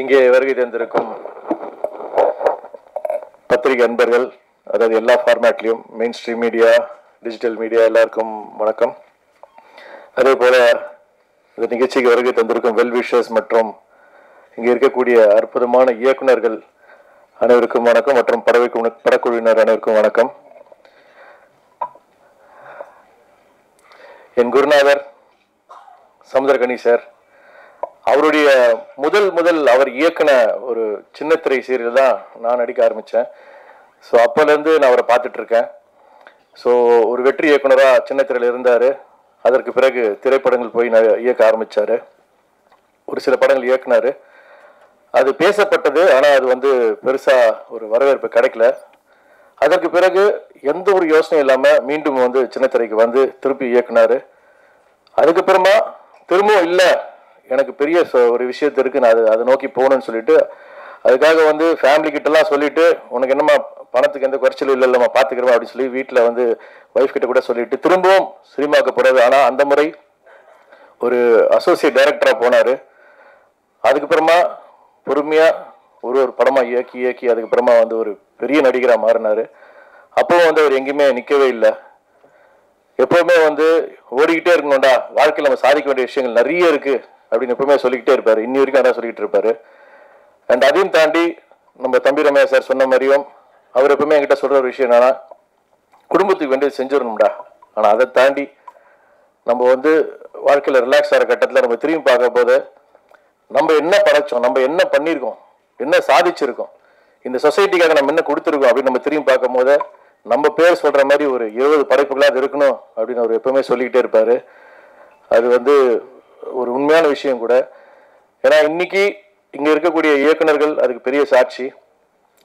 இங்கே வருகை தந்திருக்கும் பத்திரிகை அன்பர்கள், அதாவது எல்லா ஃபார்மேட்லையும் main stream media, digital media எல்லாருக்கும் வணக்கம். அதே போல இந்த நிகழ்ச்சிக்கு வருகை தந்திருக்கும் வெல்விஷர்ஸ் மற்றும் இங்கே இருக்கக்கூடிய அற்புதமான இயக்குநர்கள் அனைவருக்கும் வணக்கம் மற்றும் படக்குழுவினர் அனைவருக்கும் வணக்கம். என் குருநாதர் சமுத்திரகனி சார், அவருடைய முதல் அவர் இயக்குன ஒரு சின்னத்திரை சீரியல் தான் நான் நடிக்க ஆரம்பித்தேன். ஸோ அப்போலேருந்து நான் அவரை பார்த்துட்டு இருக்கேன். ஸோ ஒரு வெற்றி இயக்குனராக சின்னத்திரையில் இருந்தார். அதற்கு பிறகு திரைப்படங்கள் போய் இயக்க ஆரம்பித்தார். ஒரு சில படங்கள் இயக்குனார். அது பேசப்பட்டது, ஆனால் அது பெருசாக ஒரு வரவேற்பு கிடைக்கல. அதற்கு பிறகு எந்த ஒரு யோசனையும் இல்லாமல் மீண்டும் சின்னத்திரைக்கு திருப்பி இயக்குனார். அதுக்கப்புறமா திரும்பவும் இல்லை, எனக்கு பெரிய ஒரு விஷயத்து இருக்குது, நான் அதை நோக்கி போகணும்னு சொல்லிட்டு அதுக்காக ஃபேமிலி கிட்டலாம் சொல்லிட்டு, உனக்கு என்னம்மா பணத்துக்கு எந்த குறைச்சலும் இல்லைம்மா பார்த்துக்கிறோம் அப்படின்னு சொல்லி வீட்டில் ஒய்ஃப் கிட்ட கூட சொல்லிட்டு திரும்பவும் சினிமாவுக்கு போகிறது. ஆனால் அந்த முறை ஒரு அசோசியேட் டைரக்டராக போனார். அதுக்கப்புறமா பொறுமையாக ஒரு படமாக இயக்கி அதுக்கப்புறமா ஒரு பெரிய நடிகராக மாறினார். அப்போவும் அவர் எங்கேயுமே நிற்கவே இல்லை. எப்போவுமே ஓடிக்கிட்டே இருக்கணும்டா, வாழ்க்கையில் நம்ம சாதிக்க வேண்டிய விஷயங்கள் நிறைய இருக்குது அப்படின்னு எப்பவுமே சொல்லிக்கிட்டே இருப்பார். இன்னி வரைக்கும் அதான் சொல்லிக்கிட்டு இருப்பார். அண்ட் அதையும் தாண்டி நம்ம தம்பி ரமேஷ் சார் சொன்ன மாதிரியும் அவர் எப்பவுமே என்கிட்ட சொல்கிற ஒரு விஷயம் என்னன்னா, குடும்பத்துக்கு வேண்டியது செஞ்சிடணும்டா. ஆனால் அதை தாண்டி நம்ம வாழ்க்கையில் ரிலாக்ஸ் ஆகிற கட்டத்தில் நம்ம திரும்பி பார்க்க போது நம்ம என்ன படைச்சோம், நம்ம என்ன பண்ணியிருக்கோம், என்ன சாதிச்சிருக்கோம், இந்த சொசைட்டிக்காக நம்ம என்ன கொடுத்துருக்கோம் அப்படின்னு நம்ம திரும்பி பார்க்கும் போது நம்ம பேர் சொல்கிற மாதிரி ஒரு 20 படைப்புகளாக அது இருக்கணும் அப்படின்னு அவர் எப்பவுமே சொல்லிக்கிட்டே இருப்பார். அது ஒரு உண்மையான விஷயம் கூட. ஏன்னா இன்னைக்கு இங்கே இருக்கக்கூடிய இயக்குநர்கள் அதுக்கு பெரிய சாட்சி.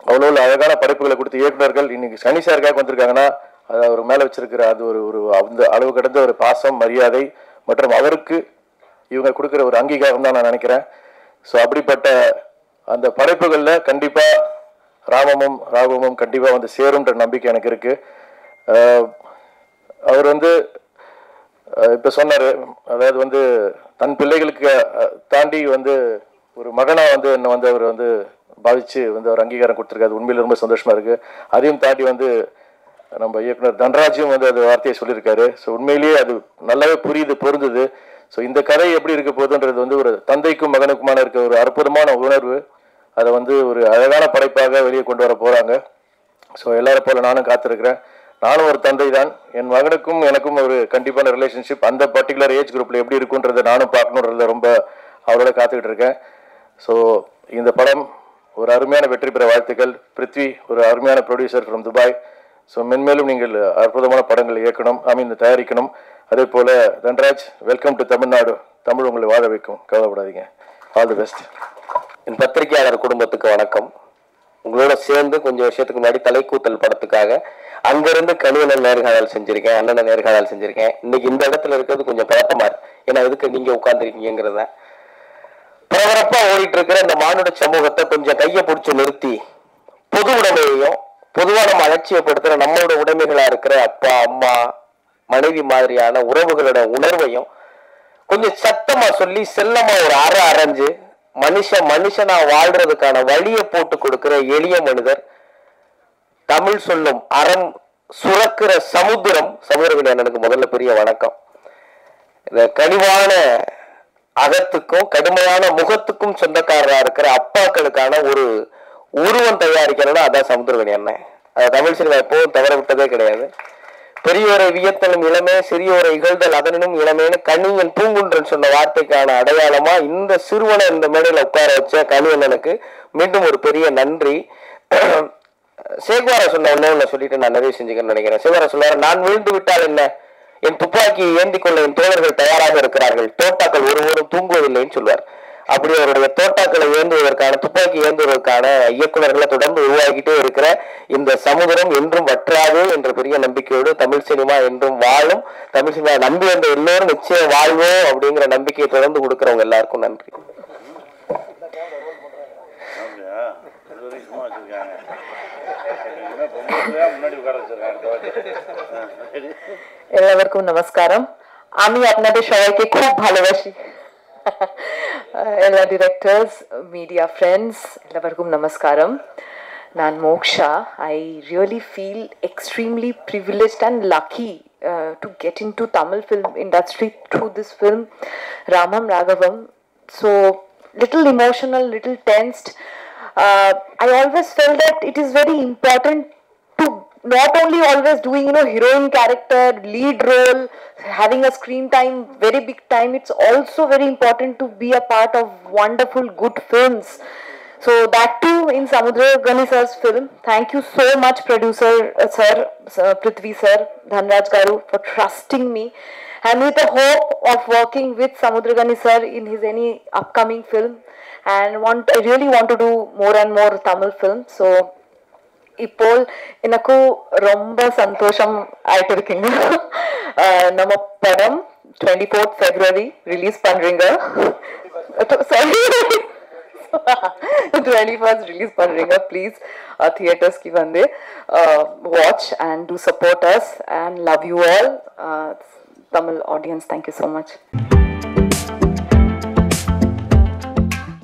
அவ்வளோ அழகான படைப்புகளை கொடுத்த இயக்குநர்கள் இன்னைக்கு சனி சாருக்காக வந்திருக்காங்கன்னா அது அவர் மேலே வச்சிருக்கிற அது ஒரு அந்த அளவு கடந்த ஒரு பாசம், மரியாதை மற்றும் அவருக்கு இவங்க கொடுக்குற ஒரு அங்கீகாரம் தான் நான் நினைக்கிறேன். ஸோ அப்படிப்பட்ட அந்த படைப்புகளில் கண்டிப்பாக ராகவமும் கண்டிப்பாக சேரும்ன்ற நம்பிக்கை எனக்கு இருக்குது. அவர் இப்போ சொன்னார், அதாவது தன் பிள்ளைகளுக்கு தாண்டி ஒரு மகனாக என்னை அவர் பாதித்து அவர் அங்கீகாரம் கொடுத்துருக்காரு. உண்மையில் ரொம்ப சந்தோஷமாக இருக்குது. அதையும் தாண்டி நம்ம இயக்குனர் தன்ராஜும் அது வார்த்தையை சொல்லியிருக்காரு. ஸோ உண்மையிலேயே அது நல்லாவே பொருந்தது. ஸோ இந்த கதை எப்படி இருக்க போகுதுன்றது ஒரு தந்தைக்கும் மகனுக்குமான இருக்க ஒரு அற்புதமான உணர்வு. அதை ஒரு அழகான படைப்பாக வெளியே கொண்டு வர போகிறாங்க. ஸோ எல்லாரும் போல நானும் காத்திருக்கிறேன். நானும் ஒரு தந்தை தான். என் மகனுக்கும் எனக்கும் ஒரு கண்டிப்பான ரிலேஷன்ஷிப் அந்த பர்டிகுலர் ஏஜ் குரூப்பில் எப்படி இருக்குன்றதை நானும் பார்க்கணுன்றத ரொம்ப அவரோட காத்துக்கிட்டு இருக்கேன். ஸோ இந்த படம் ஒரு அருமையான வெற்றி பெற வாழ்த்துக்கள். பிருத்வி ஒரு அருமையான ப்ரொடியூசர் ஃப்ரம் துபாய். ஸோ மென்மேலும் நீங்கள் அற்புதமான படங்கள் இயக்கணும், தயாரிக்கணும். அதே போல் தன்ராஜ், வெல்கம் டு தமிழ்நாடு. தமிழ் உங்களை வாழ வைக்கும், கவலைப்படாதீங்க. All the best. என் பத்திரிகையாளர் குடும்பத்துக்கு வணக்கம். உங்களோட சேர்ந்து கொஞ்சம் வருஷத்துக்கு முன்னாடி தலைக்கூத்தல் படத்துக்காக அங்கிருந்து கனிவனன் நேர்காணல் செஞ்சிருக்கேன், அண்ணனை நேர்காணல் செஞ்சிருக்கேன். இன்னைக்கு இந்த இடத்துல இருக்கிறது கொஞ்சம் பதட்டமா இருக்கு. ஏன்னா எதுக்கு நீங்க உட்கார்ந்துருக்கீங்கிறத பரபரப்பா ஓடிட்டு இருக்கிற இந்த மானுட சமூகத்தை கொஞ்சம் கையை பிடிச்சி நிறுத்தி பொது உடைமையையும் பொதுவாக நம்ம அலட்சியப்படுத்துற நம்மளோட உடைமைகளா இருக்கிற அப்பா அம்மா மனைவி மாதிரியான உறவுகளோட உணர்வையும் கொஞ்சம் சத்தமா சொல்லி செல்லமா ஒரு அரைஞ்சு மனுஷனா வாழ்றதுக்கான வழியை போட்டு கொடுக்கிற எளிய மனிதர், தமிழ் சொல்லும் அறம் சுரக்கிற சமுத்திரகனி அண்ணனுக்கு முதல்ல பெரிய வணக்கம். இந்த கனிவான அகத்துக்கும் கடுமையான முகத்துக்கும் சொந்தக்காரரா இருக்கிற அப்பாக்களுக்கான ஒரு உருவம் தயாரிக்கிறதா அதான் சமுத்திரகனி அண்ணன். அதை தமிழ் சினிமா எப்போதும் தவற விட்டதே கிடையாது. பெரியோரை வியத்தலும் இளமே, சிறியோரை இகழ்தல் அதனும் இளமேன்னு கனியன் பூங்குன்றன் சொன்ன வார்த்தைக்கான அடையாளமா இந்த சிறுவனை இந்த மேடையில உட்கார வச்ச கனியண்ணனுக்கு மீண்டும் ஒரு பெரிய நன்றி. சேகுவாரா சொன்ன ஒண்ணு சொல்லிட்டு நான் நிறைய செஞ்சுக்கன்னு நினைக்கிறேன். சேகுவாரா சொல்லுவாரு, நான் விழுந்து விட்டால் என்ன, என் துப்பாக்கியை ஏந்தி கொள்ள என் தோழர்கள் தயாராக இருக்கிறார்கள், தோட்டாக்கள் ஒருவரும் தூங்குவதில்லைன்னு சொல்வார். அப்படி அவருடைய தோட்டாக்களை ஏந்துவதற்கான, துப்பாக்கி ஏந்துவதற்கான இயக்குநர்களை தொடர்ந்து உருவாக்கிட்டே இருக்கிற இந்த சமுதிரம் என்றும் வற்றாது என்ற பெரிய நம்பிக்கையோடு தமிழ் சினிமா என்றும் வாழும். தமிழ் சினிமா நம்பி வந்த எல்லோரும் நிச்சயம் வாழ்வோம் அப்படிங்கிற நம்பிக்கையை தொடர்ந்து கொடுக்கிறவங்க எல்லாருக்கும் நன்றி. எல்லாருக்கும் নমস্কারম। আমি আপনাদের সবাইকে খুব ভালোবাসি। ಎಲ್ಲ directors, media friends, ಎಲ್ಲರಿಗೂ ನಮಸ್ಕಾರಂ. ನಾನು Moksha. I really feel extremely privileged and lucky to get into Tamil film industry through this film, Ramam Raghavam. So, little emotional, little tensed. I always felt that it is very important to not only always doing heroine character, lead role, having a screen time, very big time. It's also very important to be a part of wonderful good films. So that too in Samudra Gani sir's film. Thank you so much, producer sir, Prithvi sir, Dhanraj Garu, for trusting me, and with the hope of working with Samudra Gani sir in his any upcoming film. And I really want to do more and more Tamil films. So ഇപ്പോൾ எனக்கு ரொம்ப சந்தோஷம் ஆயிட்டு இருக்குங்க. நம்ம படம் 24th February release பண்றீங்க. Sorry 21st release பண்றீங்க. ப்ளீஸ் தியேட்டர்ஸ்க்கு வந்து watch and do support us and love you all. Tamil audience, thank you so much.